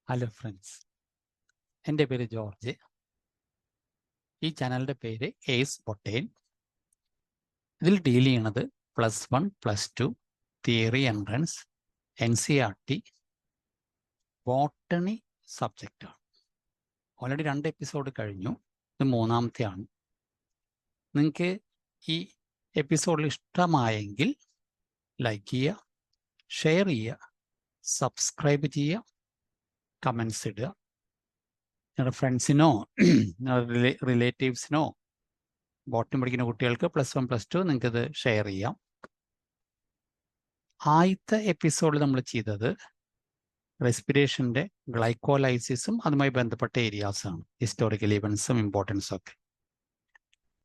Hello friends, എൻ്റെ പേര് George. ഈ ചാനലിൻ്റെ പേര് എയ്സ് ബൊട്ടൈൻ. ഇതിൽ ഡീൽ ചെയ്യണത് +1, +2 തിയറി എൻട്രൻസ്, NCERT, ബോട്ടണി സബ്ജക്റ്റാണ്. ഓൾറെഡി 2 എപ്പിസോഡ് കഴിഞ്ഞു, ഇത് 3-ാമത്തെയാണ്. നിങ്ങൾക്ക് ഈ എപ്പിസോഡിൽ ഇഷ്ടമായെങ്കിൽ ലൈക്ക് ചെയ്യുക, ഷെയർ ചെയ്യുക, സബ്സ്ക്രൈബ് ചെയ്യുക, കമൻസ് ഇടുക. നിങ്ങളുടെ ഫ്രണ്ട്സിനോ റിലേറ്റീവ്സിനോ ബോട്ടണി പഠിക്കുന്ന കുട്ടികൾക്ക് +1, +2 നിങ്ങൾക്കിത് ഷെയർ ചെയ്യാം. ആദ്യത്തെ എപ്പിസോഡിൽ നമ്മൾ ചെയ്തത് റെസ്പിറേഷൻ്റെ ഗ്ലൈക്കോലൈസിസും അതുമായി ബന്ധപ്പെട്ട ഏരിയാസാണ്, ഹിസ്റ്റോറിക്കൽ ഇവൻസും ഇമ്പോർട്ടൻസും ഒക്കെ.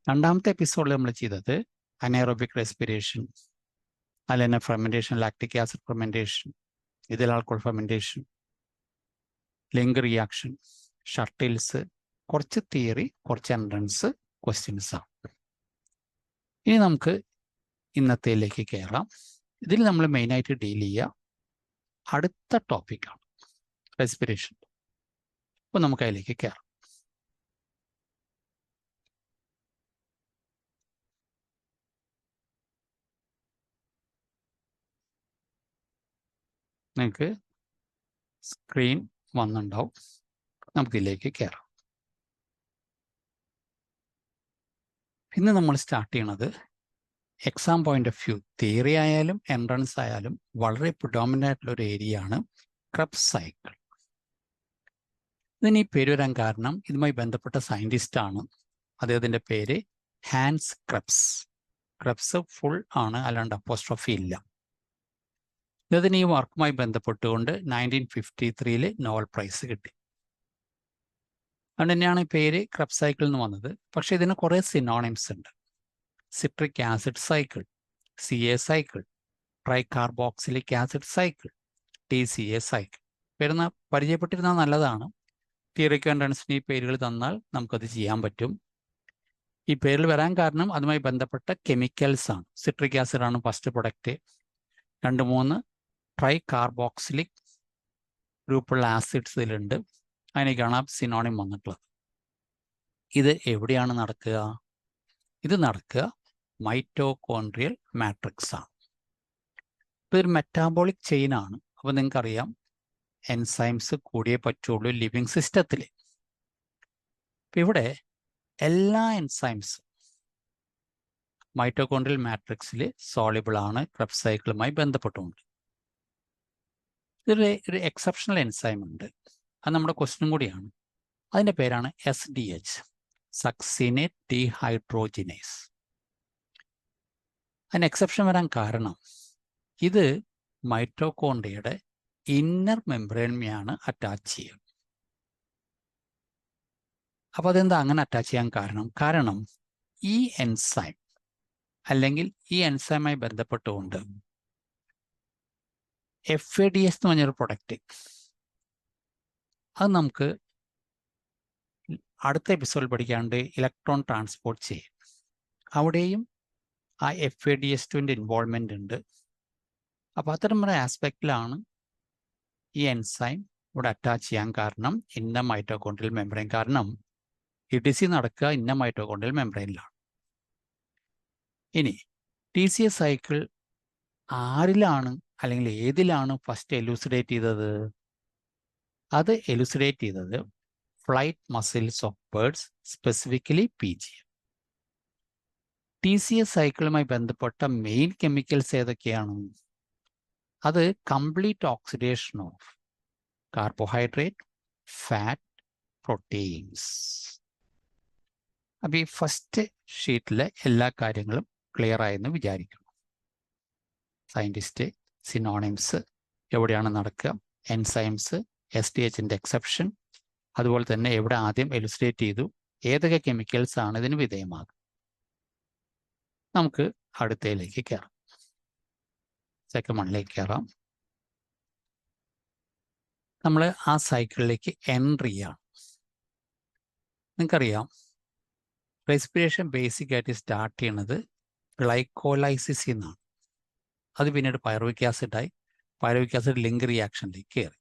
2-ാമത്തെ എപ്പിസോഡിൽ നമ്മൾ ചെയ്തത് അനൈറോബിക് റെസ്പിറേഷൻ, അല്ലെങ്കിൽ fermentation, lactic acid fermentation, ethyl alcohol fermentation, link reaction, shuttles, കുറച്ച് തിയറി, കുറച്ച് എൻട്രൻസ് ക്വസ്റ്റ്യൻസാണ്. ഇനി നമുക്ക് ഇന്നത്തേലേക്ക് കയറാം. ഇതിൽ നമ്മൾ മെയിനായിട്ട് ഡീൽ ചെയ്യുക അടുത്ത ടോപ്പിക്കാണ്, റെസ്പിറേഷൻ. അപ്പോൾ നമുക്ക് അതിലേക്ക് കയറാം. നിങ്ങൾക്ക് സ്ക്രീൻ വന്നിട്ടുണ്ടാവും, നമുക്കിതിലേക്ക് കയറാം. ഇന്ന് നമ്മൾ സ്റ്റാർട്ട് ചെയ്യണത് exam point of view, theory ആയാലും എൻട്രൻസ് ആയാലും വളരെ പ്രിഡോമിനൻ്റ് ആയിട്ടുള്ള ഒരു ഏരിയ ആണ് ക്രെബ്സ് സൈക്കിൾ. ഇതിന് ഈ പേര് വരാൻ കാരണം ഇതുമായി ബന്ധപ്പെട്ട സയൻറ്റിസ്റ്റാണ്, അദ്ദേഹത്തിൻ്റെ പേര് ഹാൻസ് ക്രെബ്സ്. ക്രെബ്സ് ഫുൾ ആണ്, അല്ലാണ്ട് അപ്പോസ്ട്രോഫി ഇല്ല. ഇതിന് ഈ വർക്കുമായി ബന്ധപ്പെട്ടുകൊണ്ട് 1953 നോബൽ പ്രൈസ് കിട്ടി. അതുകൊണ്ട് തന്നെയാണ് ഈ പേര് ക്രെബ്സ് സൈക്കിൾ എന്ന് വന്നത്. പക്ഷേ ഇതിന് കുറേ സിനോണിംസ് ഉണ്ട്. Citric acid cycle, CA cycle, tricarboxylic acid cycle, TCA cycle. വരുന്ന പരിചയപ്പെട്ടിരുന്നാൽ നല്ലതാണ്. തിയറിക്ക് എൻട്രൻസിന് ഈ പേരുകൾ തന്നാൽ നമുക്കത് ചെയ്യാൻ പറ്റും. ഈ പേരിൽ വരാൻ കാരണം അതുമായി ബന്ധപ്പെട്ട കെമിക്കൽസ് ആണ്. സിട്രിക് ആസിഡ് ആണ് ഫസ്റ്റ് പ്രൊഡക്റ്റ്. 2-3 ട്രൈകാർബോക്സിലിക് ഗ്രൂപ്പുള്ള ആസിഡ്സ് ഇതിലുണ്ട്. അതിനേക്കാണ് സിനോണിം വന്നിട്ടുള്ളത്. ഇത് എവിടെയാണ് നടക്കുക? ഇത് നടക്കുക മൈറ്റോകോൺട്രിയൽ മാട്രിക്സ് ആണ്. ഇതൊരു മെറ്റാബോളിക് ചെയിൻ ആണ്. അപ്പോൾ നിങ്ങൾക്കറിയാം, എൻസൈംസ് കൂടിയേ പറ്റുള്ളൂ ലിവിങ് സിസ്റ്റത്തിൽ. ഇപ്പം ഇവിടെ എല്ലാ എൻസൈംസും മൈറ്റോകോൺട്രിയൽ മാട്രിക്സിൽ സോളിബിൾ ആണ്, ക്രെബ്സ് സൈക്കിളുമായി ബന്ധപ്പെട്ടുകൊണ്ട്. ഒരു എക്സെപ്ഷണൽ എൻസൈം ഉണ്ട്, അത് നമ്മുടെ ക്വസ്റ്റ്യൻ കൂടിയാണ്. അതിൻ്റെ പേരാണ് SDH, സക്സിനേറ്റ് ഡീഹൈഡ്രോജിനേസ്. അതിന് എക്സെപ്ഷൻ വരാൻ കാരണം ഇത് മൈറ്റോകോൺട്രിയയുടെ ഇന്നർ മെംബ്രെയിനുമാണ് അറ്റാച്ച് ചെയ്യുക. അപ്പോൾ അതെന്താ അങ്ങനെ അറ്റാച്ച് ചെയ്യാൻ കാരണം ഈ എൻസൈം അല്ലെങ്കിൽ ഈ എൻസൈമായി ബന്ധപ്പെട്ടുകൊണ്ട് FADS എന്ന് പറഞ്ഞൊരു പ്രൊഡക്റ്റ്, അത് നമുക്ക് അടുത്ത എപ്പിസോഡിൽ പഠിക്കാണ്ട് ഇലക്ട്രോൺ ട്രാൻസ്പോർട്ട് ചെയ്യും. അവിടെയും ആ FADS2ൻ്റെ ഇൻവോൾവ്മെൻ്റ് ഉണ്ട്. അപ്പോൾ അത്തരമൊരു ആസ്പെക്റ്റിലാണ് ഈ എൻസൈം ഇവിടെ അറ്റാച്ച് ചെയ്യാൻ കാരണം ഇന്ന മൈറ്റോകോൺട്രിയൽ മെംബ്രെയിൻ. കാരണം ETC നടക്കുക ഇന്ന മൈറ്റോകോൺട്രിയൽ മെംബ്രെയിനിലാണ്. ഇനി TCA സൈക്കിൾ ആരിലാണ് അല്ലെങ്കിൽ ഏതിലാണ് ഫസ്റ്റ് എലൂസിഡേറ്റ് ചെയ്തത്? അത് എലൂസിഡേറ്റ് ചെയ്തത് flight muscles of birds, specifically PGM. TCA സൈക്കിളുമായി ബന്ധപ്പെട്ട മെയിൻ കെമിക്കൽസ് ഏതൊക്കെയാണ്? അത് complete oxidation of carbohydrate, fat, proteins. അപ്പോൾ ഈ ഫസ്റ്റ് ഷീറ്റിലെ എല്ലാ കാര്യങ്ങളും ക്ലിയർ ആയെന്ന് വിചാരിക്കുന്നു. സയൻറ്റിസ്റ്റ്, സിനോണിംസ്, എവിടെയാണ് നടക്കുക, എൻസൈംസ്, SDHൻ്റെ എക്സെപ്ഷൻ, അതുപോലെ തന്നെ എവിടെ ആദ്യം എലുസിഡേറ്റ് ചെയ്തു, ഏതൊക്കെ കെമിക്കൽസ് ആണ് ഇതിന് വിധേയമാകുക. നമുക്ക് അടുത്തയിലേക്ക് കയറാം, സെക്കൻഡ് വണ്ണിലേക്ക് കയറാം. നമ്മൾ ആ സൈക്കിളിലേക്ക് എൻട്രി ചെയ്യണം. നിങ്ങൾക്കറിയാം, റെസ്പിറേഷൻ ബേസിക് ആയിട്ട് സ്റ്റാർട്ട് ചെയ്യണത് ഗ്ലൈക്കോലൈസിസിൽ നിന്നാണ്. അത് പിന്നീട് പൈറുവിക് ആസിഡായി, പൈറുവിക് ആസിഡ് ലിങ്ക് റിയാക്ഷനിലേക്ക് കയറി.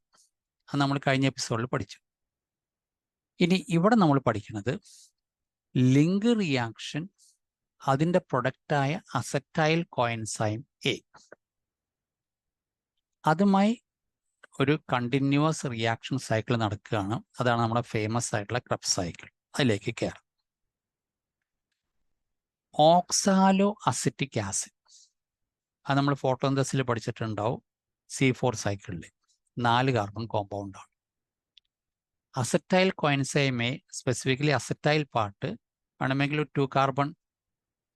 അത് നമ്മൾ കഴിഞ്ഞ എപ്പിസോഡിൽ പഠിച്ചു. ഇനി ഇവിടെ നമ്മൾ പഠിക്കുന്നത് ലിങ്ക് റിയാക്ഷൻ, അതിൻ്റെ പ്രൊഡക്റ്റായ അസറ്റൈൽ കോഎൻസൈം എ, അതുമായി ഒരു കണ്ടിന്യൂസ് റിയാക്ഷൻ സൈക്കിൾ നടക്കുകയാണ്. അതാണ് നമ്മുടെ ഫേമസ് ആയിട്ടുള്ള ക്രെബ്സ് സൈക്കിൾ. അതിലേക്ക് കയറാം. ഓക്സാലോ അസിറ്റിക് ആസിഡ്, അത് നമ്മൾ ഫോട്ടോസിന്തസിൽ പഠിച്ചിട്ടുണ്ടാവും. C4 സൈക്കിളിൽ 4 കാർബൺ കോമ്പൗണ്ടാണ്. Acetyl coenzyme A, specifically acetyl part വേണമെങ്കിൽ 2 കാർബൺ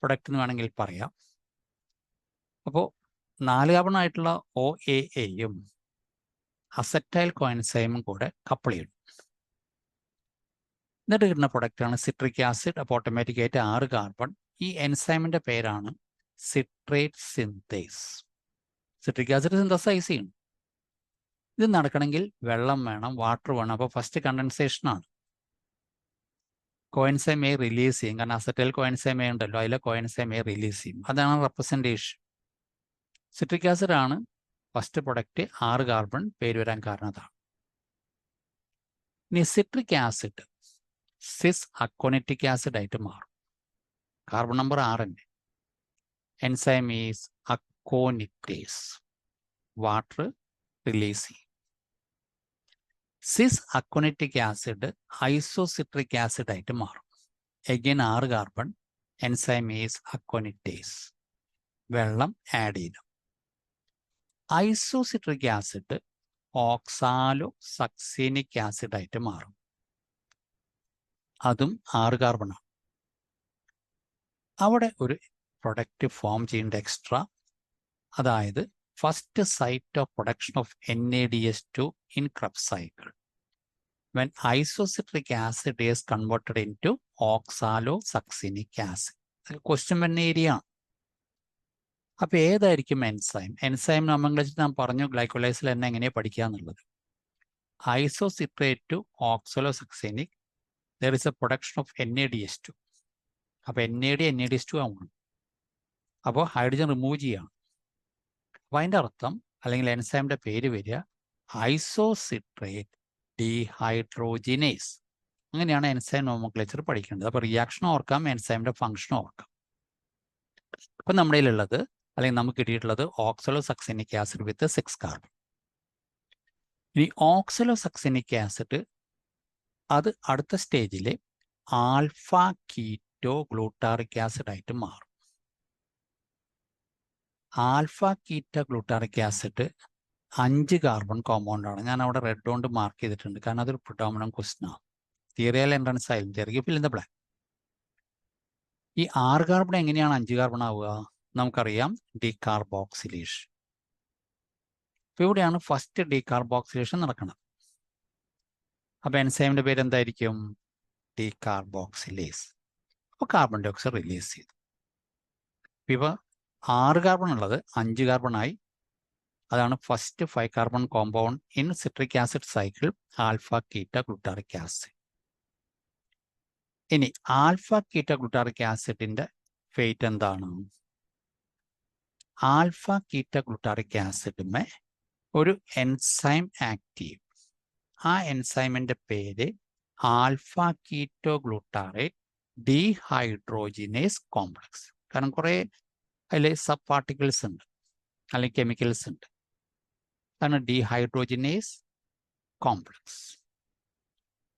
പ്രൊഡക്റ്റ് എന്ന് വേണമെങ്കിൽ പറയാം. അപ്പോൾ 4 കാർബൺ ആയിട്ടുള്ള OAA-യും അസറ്റൈൽ കോഎൻസൈമും കൂടെ കപ്പിൾ ചെയ്യും. എന്നിട്ട് കിട്ടുന്ന പ്രൊഡക്റ്റാണ് സിട്രിക് ആസിഡ്. അപ്പോൾ ഓട്ടോമാറ്റിക്കായിട്ട് 6 കാർബൺ. ഈ എൻസൈമിൻ്റെ പേരാണ് citrate synthase. Citric acid synthesise ചെയ്യും. ഇത് നടക്കണമെങ്കിൽ വെള്ളം വേണം, വാട്ടർ വേണം. അപ്പോൾ ഫസ്റ്റ് കണ്ടൻസേഷനാണ്. കോഎൻസൈം എ റിലീസ് ചെയ്യും, കാരണം അസറ്റൈൽ കോഎൻസൈം എ ഉണ്ടല്ലോ, അതിലെ കോഎൻസൈം എ റിലീസ് ചെയ്യും. അതാണ് റെപ്രസെൻറ്റേഷൻ. സിട്രിക് ആസിഡ് ആണ് ഫസ്റ്റ് പ്രൊഡക്റ്റ്. 6 കാർബൺ പേര് വരാൻ കാരണം അതാണ്. ഇനി citric acid cis aconitic acid ആയിട്ട് മാറും. കാർബൺ നമ്പർ 6 തന്നെ. Enzyme is aconitase. Water release ചെയ്യും. Cis aconitic acid isocitric acid ആയിട്ട് മാറും. Again 6 carbon. Enzyme is aconitase. വെള്ളം ആഡ് ചെയ്തു. Isocitric acid oxalosuccinic acid ആയിട്ട് മാറും. അതും 6 കാർബണാണ്. അവിടെ ഒരു പ്രൊഡക്റ്റ് ഫോം ചെയ്യേണ്ട എക്സ്ട്രാ, അതായത് first site of production of NADH2 in Krebs cycle when isocitric acid is converted into oxalosuccinic acid. Question വരുന്ന ഏരിയ ആണ്. അപ്പോൾ ഏതായിരിക്കും എൻസൈം? എൻസൈം നോമെൻക്ലേച്ചർ ഞാൻ പറഞ്ഞു, ഗ്ലൈക്കോലൈസിൽ തന്നെ എങ്ങനെയാണ് പഠിക്കുക എന്നുള്ളത്. Isocitrate to oxalosuccinic, there is a production of NADH2. അപ്പോൾ NADH2 ആവണം. അപ്പോൾ ഹൈഡ്രജൻ റിമൂവ് ചെയ്യണം. അപ്പോൾ അതിൻ്റെ അർത്ഥം, അല്ലെങ്കിൽ എൻസൈമിൻ്റെ പേര് വരിക ഐസോസിട്രേറ്റ് ഡീഹൈഡ്രോജിനേസ്. അങ്ങനെയാണ് എൻസൈം നോമെൻക്ലേച്ചർ പഠിക്കേണ്ടത്. അപ്പോൾ റിയാക്ഷൻ ഓർക്കാം, എൻസൈമിൻ്റെ ഫംഗ്ഷൻ ഓർക്കാം. അപ്പം നമ്മുടെ കയ്യിലുള്ളത്, അല്ലെങ്കിൽ നമുക്ക് കിട്ടിയിട്ടുള്ളത് ഓക്സാലോസക്സിനിക് ആസിഡ് വിത്ത് 6 കാർബൺ. ഇനി ഓക്സാലോസക്സിനിക് ആസിഡ് അത് അടുത്ത സ്റ്റേജിൽ ആൽഫ കീറ്റോ ഗ്ലൂട്ടാറിക് ആസിഡ് ആയിട്ട് മാറും. Alpha keto glutaric acid 5 carbon കോമ്പൗണ്ടാണ്. ഞാൻ അവിടെ റെഡ് കൊണ്ട് മാർക്ക് ചെയ്തിട്ടുണ്ട്, കാരണം അതൊരു പ്രിഡോമിനന്റ് ക്വസ്റ്റ്യൻ ആണ്. തിയറിയൽ എൻട്രൻസ് ആയാലും ചെറിയ ഫിൽ ഇൻ ദ ബ്ലാങ്ക്. ഈ 6 കാർബൺ എങ്ങനെയാണ് 5 കാർബൺ ആവുക? നമുക്കറിയാം, ഡീകാർബോക്സിലേഷൻ. അപ്പോൾ ഇവിടെയാണ് ഫസ്റ്റ് ഡീകാർബോക്സിലേഷൻ നടക്കുന്നത്. അപ്പോൾ എൻസൈമിൻ്റെ പേര് എന്തായിരിക്കും? ഡീകാർബോക്സിലേസ്. അപ്പോൾ കാർബൺ ഡൈ ഓക്സൈഡ് റിലീസ് ചെയ്തു. ഇപ്പോൾ 6 കാർബൺ ഉള്ളത് 5 കാർബണായി. അതാണ് first 5 carbon compound in citric acid cycle, alpha കീറ്റ glutaric acid. ഇനി ആൽഫ കീറ്റ ഗ്ലൂട്ടാറിക് ആസിഡിൻ്റെ ഫേറ്റ് എന്താണ്? ആൽഫ കീറ്റ ഗ്ലൂട്ടാറിക് ആസിഡുമേ ഒരു എൻസൈം ആക്റ്റീവ്. ആ എൻസൈമിൻ്റെ പേര് alpha keto glutarate dehydrogenase complex. കാരണം കുറേ അതിൽ സബ് പാർട്ടിക്കിൾസ് ഉണ്ട്, അല്ലെങ്കിൽ കെമിക്കൽസ് ഉണ്ട്. അതാണ് ഡീഹൈഡ്രോജിനേസ് കോംപ്ലക്സ്.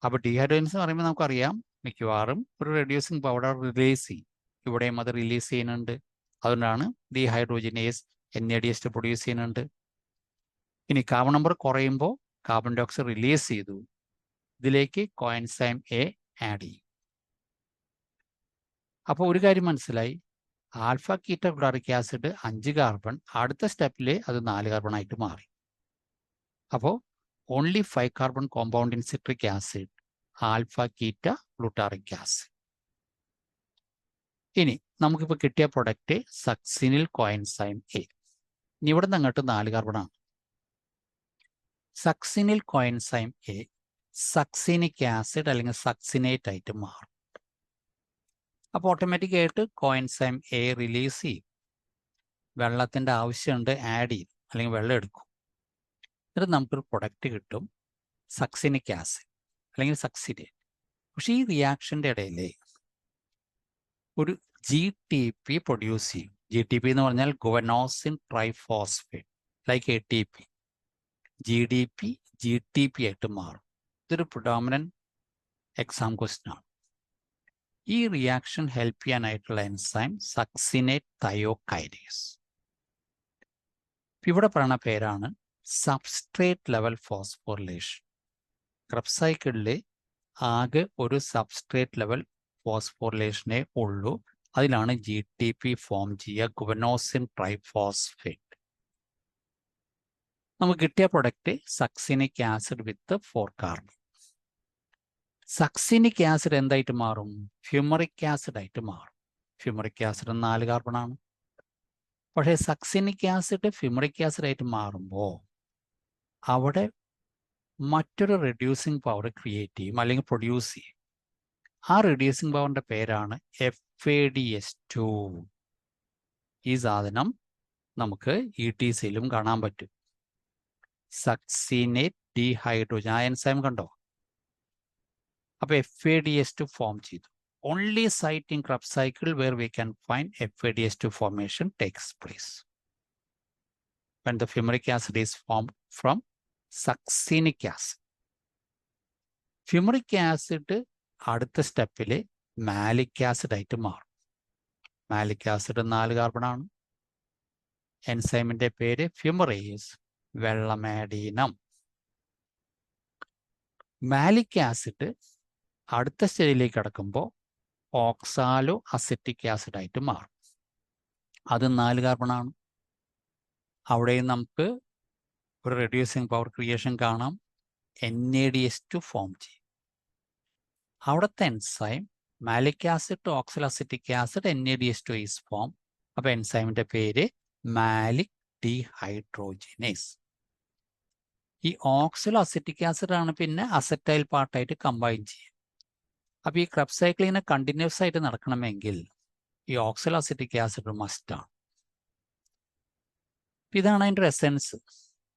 അപ്പോൾ ഡീഹൈഡ്രോജിനേസ് എന്ന് പറയുമ്പോൾ നമുക്കറിയാം, മിക്കവാറും ഒരു റെഡ്യൂസിങ് പൗഡർ റിലീസ് ചെയ്യും. ഇവിടെയും അത് റിലീസ് ചെയ്യുന്നുണ്ട്. അതുകൊണ്ടാണ് ഡീഹൈഡ്രോജിനേസ് NADH2 പ്രൊഡ്യൂസ് ചെയ്യുന്നുണ്ട്. ഇനി കാർബൺ നമ്പർ കുറയുമ്പോൾ കാർബൺ ഡൈ ഓക്സൈഡ് റിലീസ് ചെയ്തു. ഇതിലേക്ക് കോഎൻസൈം എ ആഡ് ചെയ്യും. അപ്പോൾ ഒരു കാര്യം മനസ്സിലായി, alpha keto glutaric acid 5 carbon, അടുത്ത സ്റ്റെപ്പിൽ അത് 4 കാർബൺ ആയിട്ട് മാറി. അപ്പോൾ only 5 carbon compound in citric acid, alpha കീറ്റ glutaric acid. ഇനി നമുക്കിപ്പോൾ കിട്ടിയ പ്രൊഡക്റ്റ് സക്സിനിൽ കോഎൻസൈം എ. ഇനി ഇവിടെ നിന്ന് അങ്ങോട്ട് 4 കാർബണാണ്. സക്സിനിൽ കോഎൻസൈം എ സക്സിനിക് ആസിഡ് അല്ലെങ്കിൽ സക്സിനേറ്റ് ആയിട്ട് മാറും. അപ്പോൾ ഓട്ടോമാറ്റിക്കായിട്ട് കോഎൻസൈം എ റിലീസ് ചെയ്യും. വെള്ളത്തിൻ്റെ ആവശ്യമുണ്ട്, ആഡ് ചെയ്യും, അല്ലെങ്കിൽ വെള്ളം എടുക്കും. എന്നിട്ട് നമുക്കൊരു പ്രൊഡക്റ്റ് കിട്ടും, സക്സിനിക് ആസിഡ് അല്ലെങ്കിൽ സക്സിനേറ്റ്. പക്ഷെ ഈ റിയാക്ഷൻ്റെ ഇടയിൽ ഒരു GTP പ്രൊഡ്യൂസ് ചെയ്യും. GTP എന്ന് പറഞ്ഞാൽ guanosine triphosphate, like ATP. GDP GTP ആയിട്ട് മാറും. ഇതൊരു പ്രിഡോമിനന്റ് എക്സാം ക്വസ്റ്റ്യൻ ആണ്. ഈ റിയാക്ഷൻ ഹെൽപ്പ് ചെയ്യാനായിട്ടുള്ള എൻസൈം സക്സിനേറ്റ് തയോകൈനേസ്. ഇവിടെ പറയുന്ന പേരാണ് സബ്സ്ട്രേറ്റ് ലെവൽ ഫോസ്ഫോറിലേഷൻ. ക്രെബ്സ് സൈക്കിളിൽ ആകെ ഒരു സബ്സ്ട്രേറ്റ് ലെവൽ ഫോസ്ഫോറിലേഷനേ ഉള്ളൂ. അതിലാണ് GTP ഫോം ചെയ്യുക, ഗുവനോസിൻ ട്രൈഫോസ്ഫേറ്റ്. നമുക്ക് കിട്ടിയ പ്രൊഡക്റ്റ് സക്സിനിക് ആസിഡ് വിത്ത് 4 കാർബൺ. സക്സിനിക് ആസിഡ് എന്തായിട്ട് മാറും? ഫ്യൂമറിക് ആസിഡ് ആയിട്ട് മാറും. ഫ്യൂമറിക് ആസിഡ് 4 കാർബൺ ആണ്. പക്ഷേ സക്സിനിക് ആസിഡ് ഫ്യൂമറിക് ആസിഡ് ആയിട്ട് മാറുമ്പോൾ അവിടെ മറ്റൊരു റെഡ്യൂസിങ് പവർ ക്രിയേറ്റ് ചെയ്യും അല്ലെങ്കിൽ പ്രൊഡ്യൂസ് ചെയ്യും. ആ റെഡ്യൂസിങ് പവറിന്റെ പേരാണ് FADS2. ഈ സാധനം നമുക്ക് ETCയിലും കാണാൻ പറ്റും. സക്സിനേറ്റ് ഡീഹൈഡ്രോജൻ, ആ എൻസൈം കണ്ടോ? അപ്പോൾ FADS2 ഫോം ചെയ്തു. Only site in Krebs cycle where we can find FADS2 formation takes place when the fumaric acid is formed from succinic acid. Fumaric acid അടുത്ത സ്റ്റെപ്പിൽ മാലിക് ആസിഡ് ആയിട്ട് മാറും. മാലിക് ആസിഡ് 4 കാർബൺ ആണ്. എൻസൈമിന്റെ പേര് ഫ്യൂമറേസ് വെള്ളമാഡീനം. Malic acid അടുത്ത സ്റ്റേജിലേക്ക് കടക്കുമ്പോൾ oxalo acetic acid ആയിട്ട് മാറും. അത് 4 കാർബൺ ആണ്. അവിടെയും നമുക്ക് ഒരു റെഡ്യൂസിങ് പവർ ക്രിയേഷൻ കാണാം. NADH2 ഫോം ചെയ്യും. അവിടുത്തെ enzyme malic acid to oxaloacetic acid NADH2 is form. അപ്പോൾ എൻസൈമിന്റെ പേര് മാലിക് ഡീഹൈഡ്രോജിനേസ്. ഈ ഓക്സലോ അസെറ്റിക് ആസിഡ് ആണ് പിന്നെ അസറ്റൈൽ പാർട്ടായിട്ട് കമ്പൈൻ ചെയ്യും. അപ്പോൾ ഈ ക്രെബ്സ് സൈക്കിൾ ഇങ്ങനെ കണ്ടിന്യൂസ് ആയിട്ട് നടക്കണമെങ്കിൽ ഈ ഓക്സലോ അസെറ്റിക് ആസിഡ് മസ്റ്റാണ്. ഇതാണ് അതിൻ്റെ എസെൻസ്.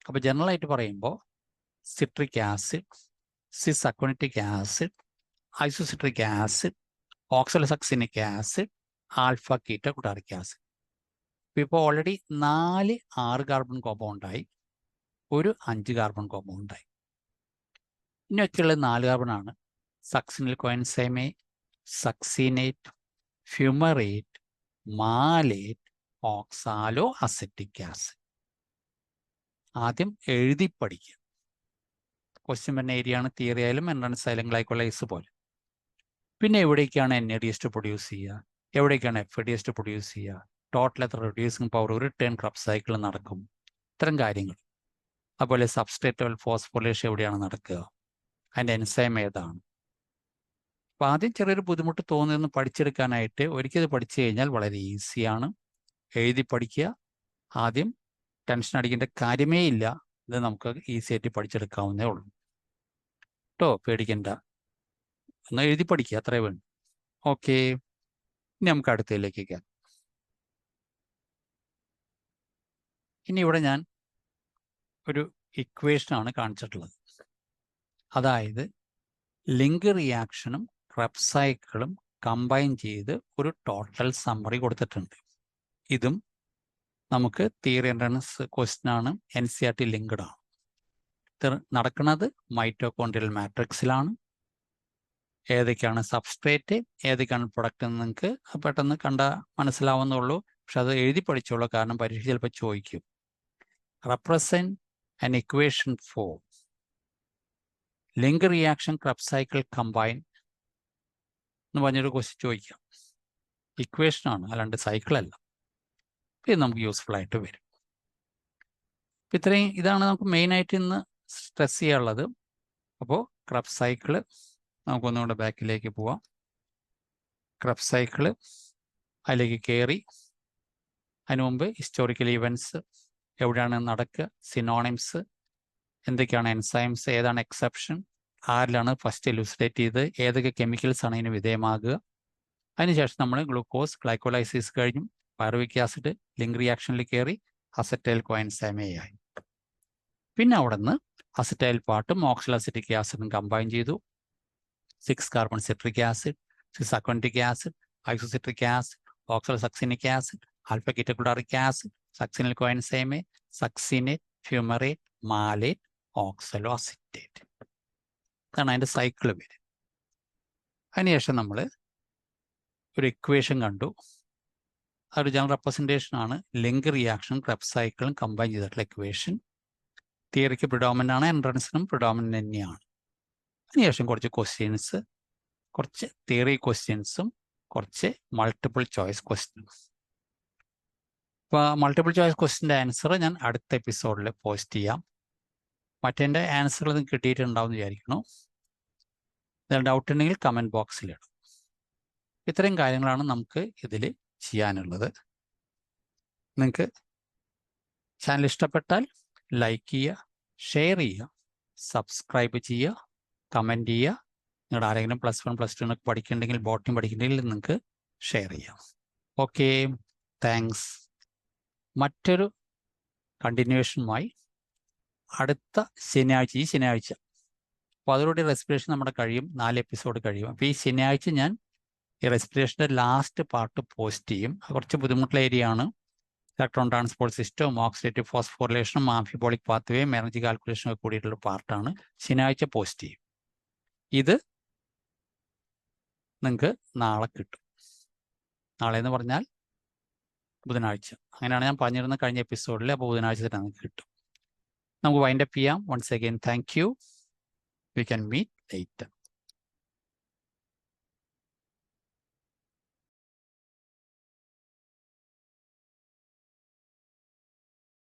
അപ്പോൾ ജനറൽ ആയിട്ട് പറയുമ്പോൾ citric acid, cis aconitic acid, isocitric acid, oxalosuccinic acid, alpha keto glutaric acid. ഇപ്പോൾ ഓൾറെഡി 4 6 കാർബൺ കോമ്പൗണ്ടായി, ഒരു 5 കാർബൺ കോമ്പൗണ്ടായി. ഇനി ഒക്കെയുള്ളത് 4 കാർബൺ ആണ്. Succinyl coenzyme A, succinate, fumarate, malate, oxaloacetic acid. ആദ്യം എഴുതി പഠിക്കുക. ക്വസ്റ്റ്യൻ വരുന്ന ഏരിയ ആണ് തിയറി ആയാലും എൻട്രൻസ് ആയാലും ഗ്ലൈക്കോലൈസ് പോലെ. പിന്നെ എവിടേക്കാണ് NADH2 പ്രൊഡ്യൂസ് ചെയ്യുക, എവിടേക്കാണ് FADH2 പ്രൊഡ്യൂസ് ചെയ്യുക, ടോട്ടൽ എത്ര റെഡ്യൂസിങ് പവർ ഒരു ടേൺ ക്രെബ്സ് സൈക്കിൾ നടക്കും, ഇത്തരം കാര്യങ്ങൾ. അതുപോലെ സബ്സ്ട്രേറ്റ് ലെവൽ ഫോസ്ഫോറിലേഷൻ എവിടെയാണ് നടക്കുക, അതിൻ്റെ എൻസൈം ഏതാണ്. അപ്പോൾ ആദ്യം ചെറിയൊരു ബുദ്ധിമുട്ട് തോന്നുന്നു പഠിച്ചെടുക്കാനായിട്ട്. ഒരിക്കൽ പഠിച്ചു കഴിഞ്ഞാൽ വളരെ ഈസിയാണ്. എഴുതി പഠിക്കുക. ആദ്യം ടെൻഷൻ അടിക്കേണ്ട കാര്യമേ ഇല്ല. ഇത് നമുക്ക് ഈസി ആയിട്ട് പഠിച്ചെടുക്കാവുന്നേ ഉള്ളൂ കേട്ടോ. പേടിക്കണ്ട, ഒന്ന് എഴുതി പഠിക്കുക, അത്രേ വേണ്ട. ഓക്കെ, ഇനി നമുക്ക് അടുത്തതിലേക്ക് കയറാം. ഇനി ഇവിടെ ഞാൻ ഒരു ഇക്വേഷനാണ് കാണിച്ചിട്ടുള്ളത്. അതായത് ലിങ്ക് റിയാക്ഷനും ക്രെബ്സ് സൈക്കിളും കമ്പൈൻ ചെയ്ത് ഒരു ടോട്ടൽ സമ്മറി കൊടുത്തിട്ടുണ്ട്. ഇതും നമുക്ക് തിയറി എൻട്രൻസ് ക്വസ്റ്റ്യൻ ആണ്. NCERT ലിങ്ക്ഡ് ആണ്. ഇത് നടക്കുന്നത് മൈറ്റോകോൺഡ്രിയൽ മാട്രിക്സിലാണ്. ഏതൊക്കെയാണ് സബ്സ്ട്രേറ്റ്, ഏതൊക്കെയാണ് പ്രൊഡക്റ്റ് എന്ന് നിങ്ങൾക്ക് പെട്ടെന്ന് കണ്ടാൽ മനസ്സിലാവുന്നുള്ളൂ. പക്ഷെ അത് എഴുതി പഠിച്ചോളൂ, കാരണം പരീക്ഷ ചിലപ്പോൾ ചോദിക്കും. Represent an equation for link reaction Krebs cycle combine എന്ന് പറഞ്ഞൊരു ക്വസ്റ്റ്യൻ ചോദിക്കാം. ഇക്വേഷനാണ്, അല്ലാണ്ട് സൈക്കിളല്ല. ഇത് നമുക്ക് യൂസ്ഫുൾ ആയിട്ട് വരും. ഇത്രയും ഇതാണ് നമുക്ക് മെയിനായിട്ട് ഇന്ന് സ്ട്രെസ് ചെയ്യാനുള്ളത്. അപ്പോൾ ക്രെബ്സ് സൈക്കിള് നമുക്കൊന്നുകൂടെ ബാക്കിലേക്ക് പോവാം. ക്രെബ്സ് സൈക്കിള് അതിലേക്ക് കയറി. അതിനു മുമ്പ് ഹിസ്റ്റോറിക്കൽ ഇവൻറ്റ്സ് എവിടെയാണ് നടക്കുക, സിനോണിംസ് എന്തൊക്കെയാണ്, എൻസൈംസ് ഏതാണ് എക്സെപ്ഷൻ, ആരിലാണ് ഫസ്റ്റ് എലുസിഡേറ്റ് ചെയ്ത്, ഏതൊക്കെ കെമിക്കൽസ് ആണ് ഇതിന് വിധേയമാകുക. അതിനുശേഷം നമ്മൾ ഗ്ലൂക്കോസ് ഗ്ലൈക്കോലൈസിസ് കഴിഞ്ഞു, പൈറുവിക് ആസിഡ് ലിങ്ക് റിയാക്ഷനിൽ കയറി, അസറ്റൈൽ കോഎൻസൈം എ ആയി. പിന്നെ അവിടെ നിന്ന് അസിറ്റൈൽ പാർട്ടും ഓക്സലോഅസെറ്റിക് ആസിഡും കമ്പൈൻ ചെയ്തു. 6 carbon citric acid, 6 aconitic acid, isocitric acid, oxalosuccinic acid, alpha ketoglutaric acid, succinyl coenzyme, succinate, fumarate, malate, oxaloacetate. ഇതാണ് അതിൻ്റെ സൈക്കിൾ പേര്. അതിനുശേഷം നമ്മൾ ഒരു ഇക്വേഷൻ കണ്ടു. അതൊരു ജനറൽ റെപ്രസെൻറ്റേഷൻ ആണ്. ലിങ്ക് റിയാക്ഷൻ ക്രെബ്സ് സൈക്കിളും കമ്പൈൻ ചെയ്തിട്ടുള്ള ഇക്വേഷൻ. തിയറിക്ക് പ്രിഡോമിനൻ്റ് ആണ്, എൻട്രൻസിനും പ്രിഡോമിനൻ്റ് തന്നെയാണ്. അതിനുശേഷം കുറച്ച് ക്വസ്റ്റ്യൻസ്, കുറച്ച് തിയറി ക്വസ്റ്റ്യൻസും കുറച്ച് മൾട്ടിപ്പിൾ ചോയ്സ് ക്വസ്റ്റ്യൻസ്. ഇപ്പോൾ മൾട്ടിപ്പിൾ ചോയ്സ് ക്വസ്റ്റ്യൻ്റെ ആൻസർ ഞാൻ അടുത്ത എപ്പിസോഡിൽ പോസ്റ്റ് ചെയ്യാം. മറ്റേൻ്റെ ആൻസർ ഇത് കിട്ടിയിട്ടുണ്ടാവും എന്ന് വിചാരിക്കണം. ഡൗട്ട് ഉണ്ടെങ്കിൽ കമൻറ്റ് ബോക്സിലിടും. ഇത്രയും കാര്യങ്ങളാണ് നമുക്ക് ഇതിൽ ചെയ്യാനുള്ളത്. നിങ്ങൾക്ക് ചാനൽ ഇഷ്ടപ്പെട്ടാൽ ലൈക്ക് ചെയ്യുക, ഷെയർ ചെയ്യുക, സബ്സ്ക്രൈബ് ചെയ്യുക, കമൻറ്റ് ചെയ്യുക. നിങ്ങളുടെ ആരെങ്കിലും +1 +2 പഠിക്കുന്നുണ്ടെങ്കിൽ, ബോട്ടണി പഠിക്കുന്നുണ്ടെങ്കിൽ നിങ്ങൾക്ക് ഷെയർ ചെയ്യാം. Okay, thanks. മറ്റൊരു കണ്ടിന്യൂവേഷനുമായി അടുത്ത ശനിയാഴ്ച, ഈ ശനിയാഴ്ച, അപ്പോൾ അതോടുകൂടി റെസ്പിറേഷൻ നമ്മുടെ കഴിയും, 4 എപ്പിസോഡ് കഴിയും. അപ്പോൾ ഈ ശനിയാഴ്ച ഞാൻ ഈ റെസ്പിറേഷൻ്റെ ലാസ്റ്റ് പാർട്ട് പോസ്റ്റ് ചെയ്യും. കുറച്ച് ബുദ്ധിമുട്ടുള്ള ഏരിയ ആണ്. ഇലക്ട്രോൺ ട്രാൻസ്പോർട്ട് സിസ്റ്റവും ഓക്സിഡേറ്റീവ് ഫോസ്ഫോറിലേഷനും ആംഫിബോളിക് പാത്വേയും എനർജി കാൽക്കുലേഷനും ഒക്കെ കൂടിയിട്ടുള്ള പാർട്ടാണ്. ശനിയാഴ്ച പോസ്റ്റ് ചെയ്യും. ഇത് നിങ്ങൾക്ക് നാളെ കിട്ടും. നാളെ എന്ന് പറഞ്ഞാൽ ബുധനാഴ്ച. അങ്ങനെയാണ് ഞാൻ പറഞ്ഞിരുന്ന കഴിഞ്ഞ എപ്പിസോഡിൽ. അപ്പോൾ ബുധനാഴ്ച തന്നെ നിങ്ങൾക്ക് കിട്ടും. നമുക്ക് വൈൻഡപ്പ് ചെയ്യാം. Once again thank you. We can meet later.